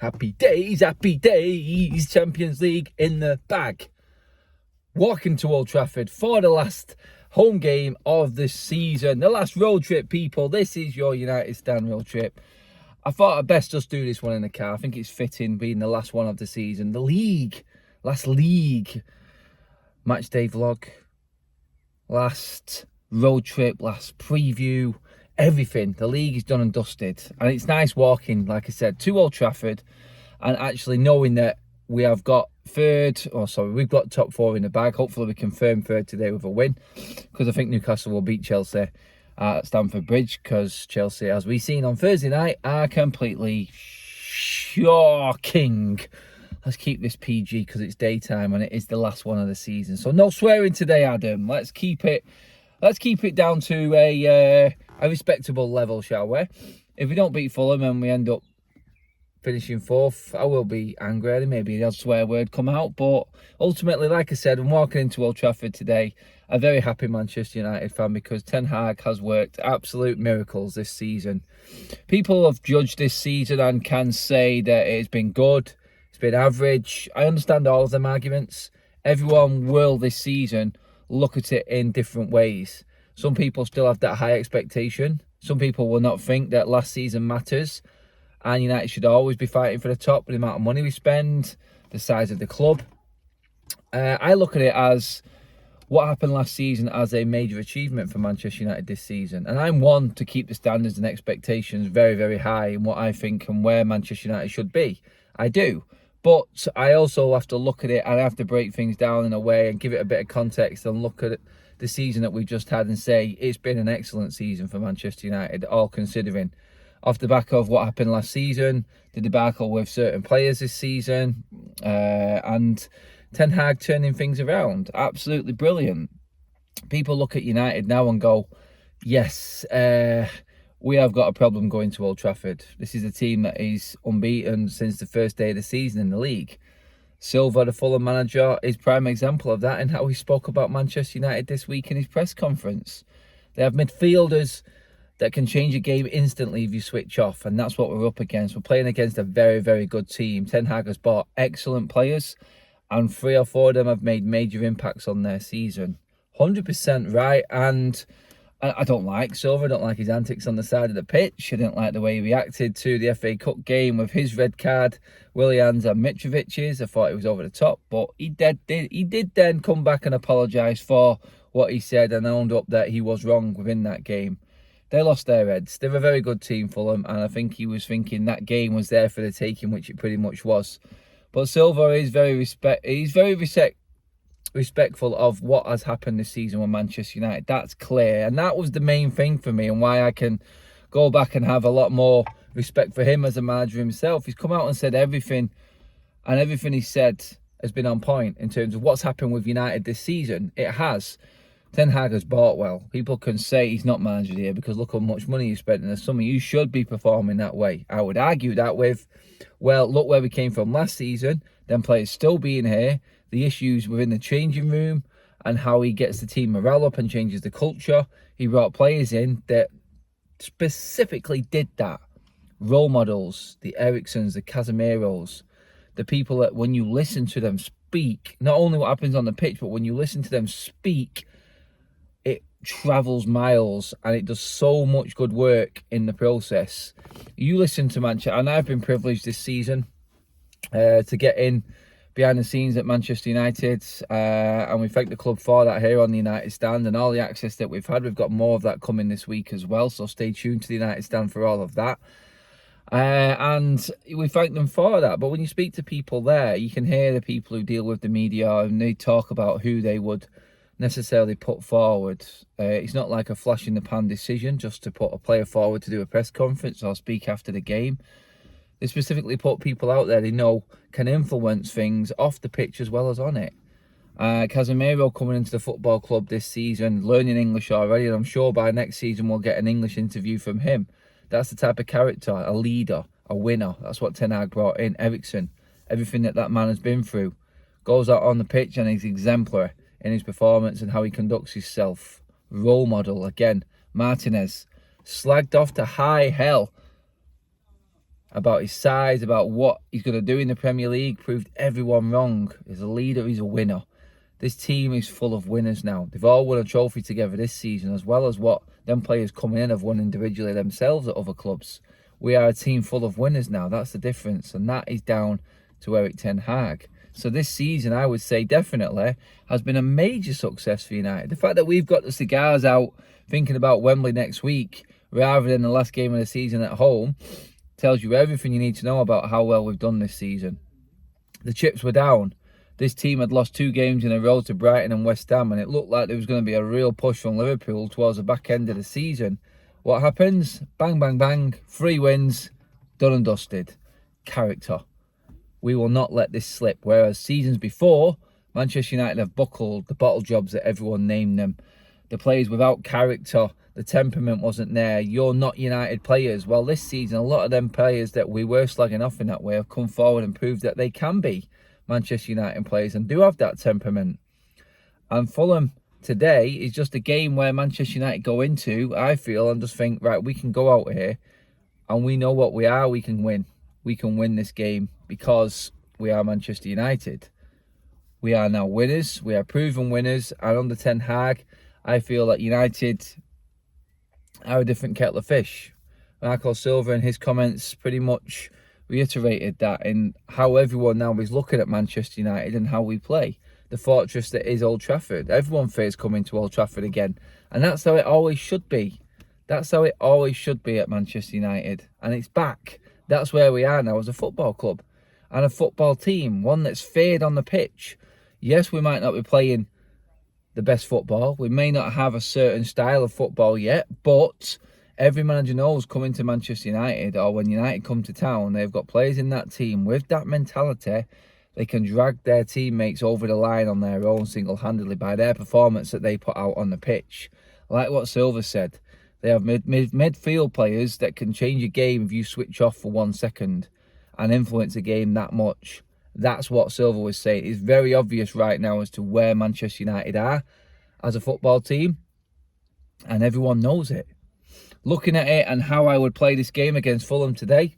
Happy days, Champions League in the bag. Walking to Old Trafford for the last home game of the season. The last road trip, people. This is your United stand road trip. I thought I'd best just do this one in the car. I think it's fitting being the last one of the season. The league, last league match day vlog, last road trip, last preview, everything. The league is done and dusted. And it's nice walking, like I said, to Old Trafford and actually knowing that we have got we've got top four in the bag. Hopefully we confirm third today with a win, because I think Newcastle will beat Chelsea at Stamford Bridge, because Chelsea, as we've seen on Thursday night, are completely shocking. Let's keep this PG because it's daytime and it is the last one of the season. So no swearing today, Adam. Let's keep it down to a respectable level, shall we? If we don't beat Fulham and we end up finishing fourth, I will be angry. Maybe a swear word come out, but ultimately, like I said, I'm walking into Old Trafford today a very happy Manchester United fan, because Ten Hag has worked absolute miracles this season. People have judged this season and can say that it's been good, it's been average. I understand all of them arguments. Everyone will this season look at it in different ways. Some people still have that high expectation. Some people will not think that last season matters, and United should always be fighting for the top with the amount of money we spend, the size of the club. I look at it as what happened last season as a major achievement for Manchester United this season. And I'm one to keep the standards and expectations very, very high in what I think and where Manchester United should be. I do. But I also have to look at it and I have to break things down in a way and give it a bit of context and look at the season that we've just had and say it's been an excellent season for Manchester United, all considering. Off the back of what happened last season, the debacle with certain players this season, and Ten Hag turning things around. Absolutely brilliant. People look at United now and go, yes, we have got a problem going to Old Trafford. This is a team that is unbeaten since the first day of the season in the league. Silva, the Fulham manager, is prime example of that, and how he spoke about Manchester United this week in his press conference. They have midfielders that can change a game instantly if you switch off, and that's what we're up against. We're playing against a very, very good team. Ten Hag has bought excellent players, and 3 or 4 of them have made major impacts on their season. 100% right, and I don't like Silva. I don't like his antics on the side of the pitch. I didn't like the way he reacted to the FA Cup game with his red card, Willian's and Mitrovic's. I thought it was over the top, but he did then come back and apologise for what he said and owned up that he was wrong within that game. They lost their heads. They're a very good team, Fulham, and I think he was thinking that game was there for the taking, which it pretty much was. But Silva is very respectful of what has happened this season with Manchester United. That's clear, and that was the main thing for me, and why I can go back and have a lot more respect for him as a manager himself. He's come out and said everything, and everything he said has been on point in terms of what's happened with United this season. It has. Ten Hag has bought well. People can say he's not manager here because look how much money you spent in the summer. You should be performing that way. I would argue that with, well, look where we came from last season, then players still being here, the issues within the changing room, and how he gets the team morale up and changes the culture. He brought players in that specifically did that. Role models, the Ericssons, the Casemiros, the people that when you listen to them speak, not only what happens on the pitch, but when you listen to them speak, it travels miles and it does so much good work in the process. You listen to Manchester, and I've been privileged this season to get in behind the scenes at Manchester United, and we thank the club for that here on the United Stand and all the access that we've had. We've got more of that coming this week as well, so stay tuned to the United Stand for all of that. And we thank them for that. But when you speak to people there, you can hear the people who deal with the media and they talk about who they would necessarily put forward. It's not like a flash in the pan decision just to put a player forward to do a press conference or speak after the game. They specifically put people out there they know can influence things off the pitch as well as on it. Casemiro coming into the football club this season, learning English already, and I'm sure by next season we'll get an English interview from him. That's the type of character, a leader, a winner. That's what Ten Hag brought in. Ericsson, everything that man has been through, goes out on the pitch and he's exemplary in his performance and how he conducts himself. Role model, again. Martinez, slagged off to high hell about his size, about what he's going to do in the Premier League, proved everyone wrong. He's a leader, he's a winner. This team is full of winners now. They've all won a trophy together this season, as well as what them players coming in have won individually themselves at other clubs. We are a team full of winners now. That's the difference, and that is down to Erik ten Hag. So this season, I would say, definitely has been a major success for United. The fact that we've got the cigars out thinking about Wembley next week rather than the last game of the season at home tells you everything you need to know about how well we've done this season. The chips were down. This team had lost 2 games in a row to Brighton and West Ham, and it looked like there was going to be a real push from Liverpool towards the back end of the season. What happens? Bang, bang, bang. 3 wins, done and dusted. Character. We will not let this slip. Whereas seasons before, Manchester United have buckled the bottle jobs that everyone named them. The players without character, the temperament wasn't there. You're not United players. Well, this season, a lot of them players that we were slagging off in that way have come forward and proved that they can be Manchester United players and do have that temperament. And Fulham today is just a game where Manchester United go into, I feel, and just think, right, we can go out here and we know what we are, we can win. We can win this game because we are Manchester United. We are now winners. We are proven winners. And under Ten Hag, I feel that United are a different kettle of fish. Marco Silva in his comments pretty much reiterated that in how everyone now is looking at Manchester United and how we play. The fortress that is Old Trafford. Everyone fears coming to Old Trafford again. And that's how it always should be. That's how it always should be at Manchester United. And it's back. That's where we are now as a football club. And a football team. One that's feared on the pitch. Yes, we might not be playing the best football. We may not have a certain style of football yet. But every manager knows coming to Manchester United, or when United come to town, they've got players in that team with that mentality. They can drag their teammates over the line on their own single-handedly by their performance that they put out on the pitch. Like what Silva said, they have midfield players that can change a game if you switch off for 1 second and influence a game that much. That's what Silva was saying. It's very obvious right now as to where Manchester United are as a football team, and everyone knows it. Looking at it and how I would play this game against Fulham today,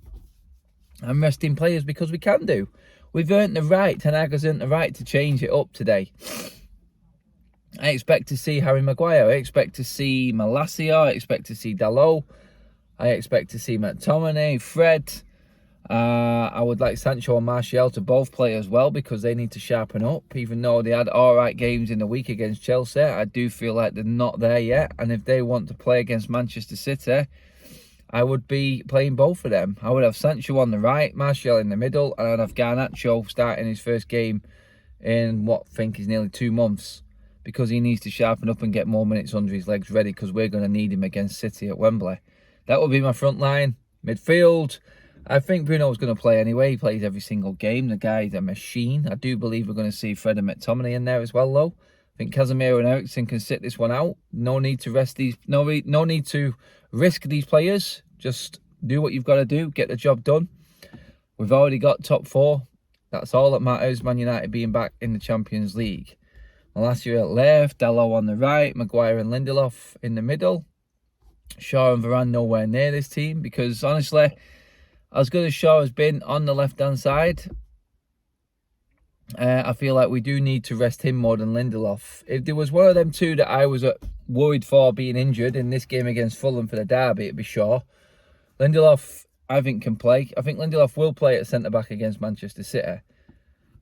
I'm resting players because we can do. We've earned the right, Ten Hag has earned the right to change it up today. I expect to see Harry Maguire. I expect to see Malacia. I expect to see Dalot. I expect to see McTominay, Fred. I would like Sancho and Martial to both play as well because they need to sharpen up. Even though they had alright games in the week against Chelsea, I do feel like they're not there yet. And if they want to play against Manchester City, I would be playing both of them. I would have Sancho on the right, Martial in the middle, and I'd have Garnacho starting his first game in what I think is nearly 2 months because he needs to sharpen up and get more minutes under his legs ready because we're going to need him against City at Wembley. That would be my front line. Midfield, I think Bruno's going to play anyway. He plays every single game. The guy's a machine. I do believe we're going to see Fred and McTominay in there as well, though. I think Casemiro and Eriksen can sit this one out. No need to rest these. No need to risk these players. Just do what you've got to do. Get the job done. We've already got top 4. That's all that matters. Man United being back in the Champions League. Malacia at left, Dalot on the right, Maguire and Lindelof in the middle. Shaw and Varane nowhere near this team because honestly, as good as Shaw has been on the left-hand side, I feel like we do need to rest him more than Lindelof. If there was one of them two that I was worried for being injured in this game against Fulham for the derby, it'd be Shaw. Lindelof, I think, can play. I think Lindelof will play at centre-back against Manchester City.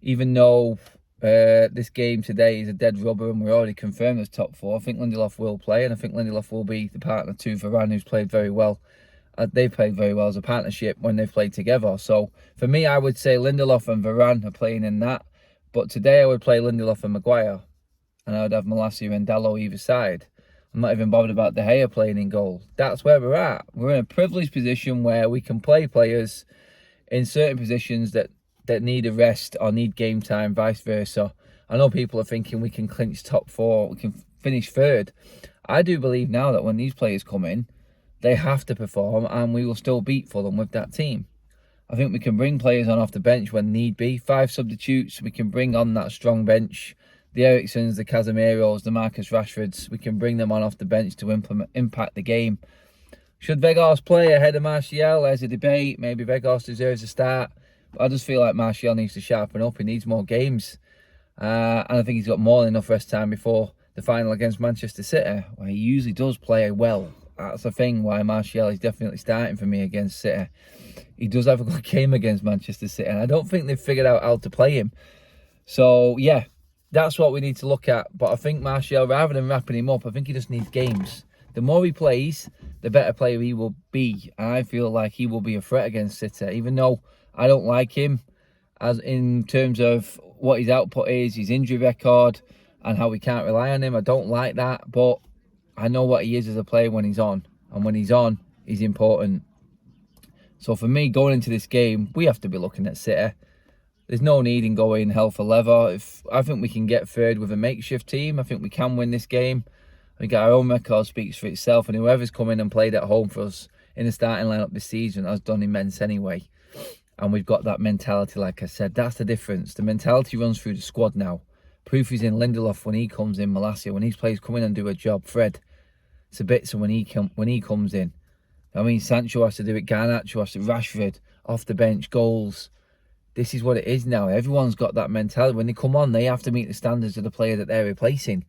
Even though this game today is a dead rubber and we're already confirmed as top 4, I think Lindelof will play, and I think Lindelof will be the partner to Varane, who's played very well. They've played very well as a partnership when they've played together. So for me, I would say Lindelof and Varane are playing in that. But today I would play Lindelof and Maguire. And I would have Malacia and Dalot either side. I'm not even bothered about De Gea playing in goal. That's where we're at. We're in a privileged position where we can play players in certain positions that need a rest or need game time, vice versa. I know people are thinking we can clinch top 4, we can finish 3rd. I do believe now that when these players come in, they have to perform and we will still beat Fulham with that team. I think we can bring players on off the bench when need be. 5 substitutes, we can bring on that strong bench. The Eriksens, the Casemiros, the Marcus Rashfords, we can bring them on off the bench to impact the game. Should Weghorst play ahead of Martial? There's a debate. Maybe Weghorst deserves a start. But I just feel like Martial needs to sharpen up. He needs more games. And I think he's got more than enough rest time before the final against Manchester City. Well, he usually does play well. That's the thing why Martial is definitely starting for me against City. He does have a good game against Manchester City. And I don't think they've figured out how to play him. So, yeah, that's what we need to look at. But I think Martial, rather than wrapping him up, I think he just needs games. The more he plays, the better player he will be. And I feel like he will be a threat against City. Even though I don't like him as in terms of what his output is, his injury record, and how we can't rely on him. I don't like that. But I know what he is as a player when he's on. And when he's on, he's important. So for me, going into this game, we have to be looking at City. There's no need in going hell for leather. I think we can get third with a makeshift team. I think we can win this game. I think our own record speaks for itself. And whoever's come in and played at home for us in the starting lineup this season has done immense anyway. And we've got that mentality, like I said. That's the difference. The mentality runs through the squad now. Proof is in Lindelof when he comes in, Malacia. When these players come in and do a job, Fred, Sabitzer when he comes in. I mean, Sancho has to do it, Garnacho has to, Rashford, off the bench, goals. This is what it is now. Everyone's got that mentality. When they come on, they have to meet the standards of the player that they're replacing.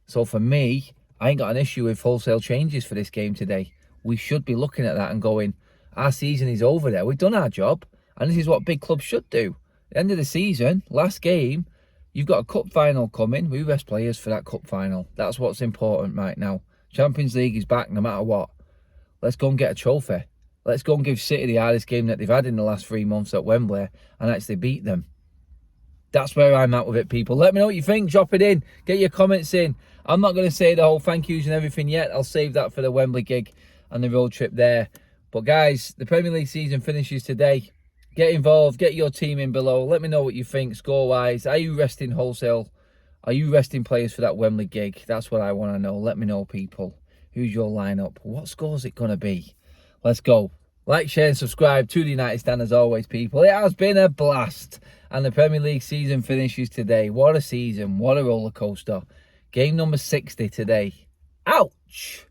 So for me, I ain't got an issue with wholesale changes for this game today. We should be looking at that and going, our season is over there. We've done our job. And this is what big clubs should do. At the end of the season, last game, you've got a cup final coming. We rest players for that cup final. That's what's important right now. Champions League is back no matter what. Let's go and get a trophy. Let's go and give City the hardest game that they've had in the last 3 months at Wembley and actually beat them. That's where I'm at with it, people. Let me know what you think. Drop it in. Get your comments in. I'm not going to say the whole thank yous and everything yet. I'll save that for the Wembley gig and the road trip there. But guys, the Premier League season finishes today. Get involved. Get your team in below. Let me know what you think score-wise. Are you resting wholesale? Are you resting players for that Wembley gig? That's what I want to know. Let me know, people. Who's your lineup? What score is it going to be? Let's go. Like, share and subscribe to the United Stand as always, people. It has been a blast. And the Premier League season finishes today. What a season. What a roller coaster. Game number 60 today. Ouch!